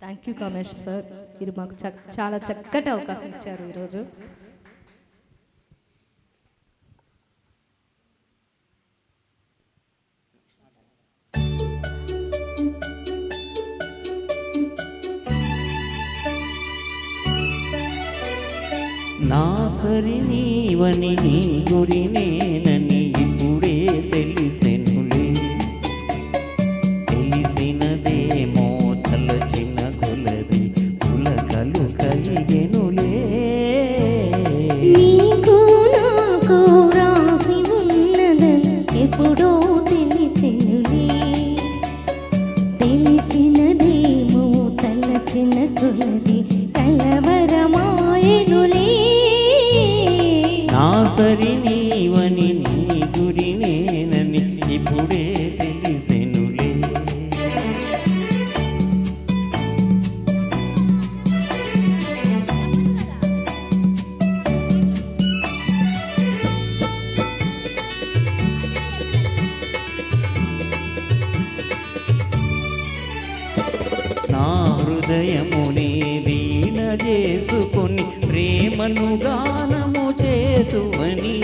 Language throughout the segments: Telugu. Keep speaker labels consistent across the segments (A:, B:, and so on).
A: థ్యాంక్ యూ కామేష్ సార్, మీరు మాకు చాలా చక్కటి అవకాశం ఇచ్చారు ఈరోజు.
B: నా సరి నీవని నీ గురి నేనని ఇప్పుడే తెలిసెనులే, తెలిసినదేమో తలచిన కొలది పులకలు కలిగెనులే.
C: నీకు నాకు రాసి ఉన్నదని ఎప్పుడో తెలిసెనులే, తెలిసినదేమో తలచిన కొలది కలవరమాయెనులే.
B: నా సరి నీవని నీ గురి నేనని ఇప్పుడే తెలిసెనులే. నా హృదయమునే వీణ చేసుకొని ప్రేమను గానము చేతువని,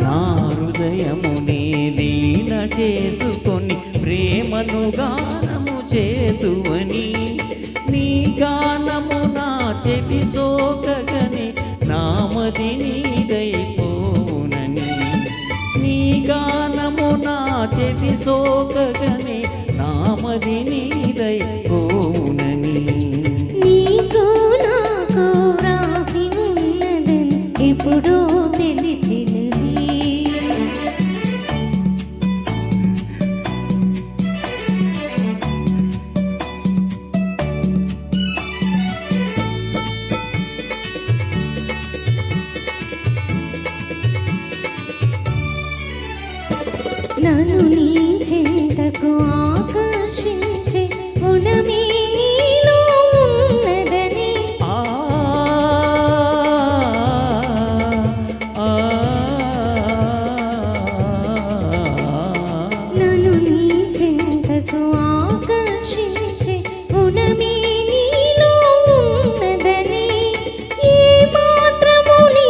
B: నా హృదయమునే వీణ చేసుకొని ప్రేమను గానము చేతువని, నీ గానము నా చెవి సోకగని నామది నీదైపోనని, నీ గానము నా చెవి సోకగని నామది నీదైపోనని.
C: నీకు నాకు రాసి ఉన్నదని ఎప్పుడో తెలిసినది, నన్ను నీ చింతకు ఆకర్షించే గుణమే నీలో ఉన్నదని, నన్ను నీ చింతకు ఆకర్షించే గుణమే నీలో ఉన్నదని, ఏ మాత్రము నీ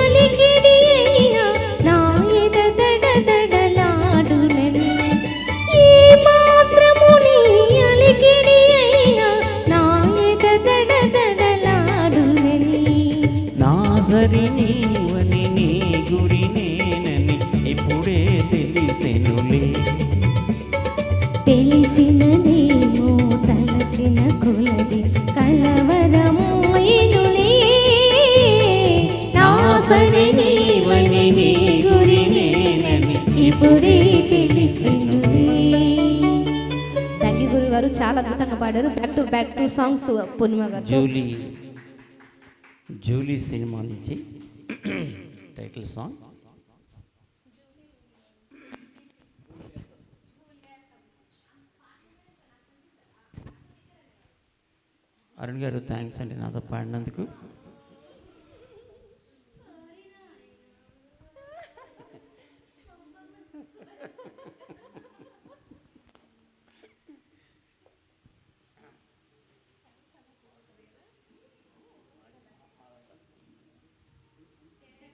C: అలికిడి అయినా నా ఎద దడదడలాడునని, ఏ మాత్రము నీ అలికిడి అయినా నా ఎద దడదడలాడునని.
B: నా సరి నీవని నీ గురి నేనని ఇప్పుడే తెలిసెనులే,
C: తెలిసినదేమో తలచిన కొలది కలవరమోయెనులే.
B: నా సరి నీవని నీ గురి నేనని ఇప్పుడే తెలిసెనులే.
A: థ్యాంక్ యూ గురువు గారు, చాలా అద్భుతంగా పాడారు. బ్యాక్ టు సాంగ్స్ పూర్ణిమ గారు.
B: జూలీ సినిమా నుంచి టైటిల్ సాంగ్. అరుణ్ గారు థ్యాంక్స్ అండి నాతో పాడినందుకు.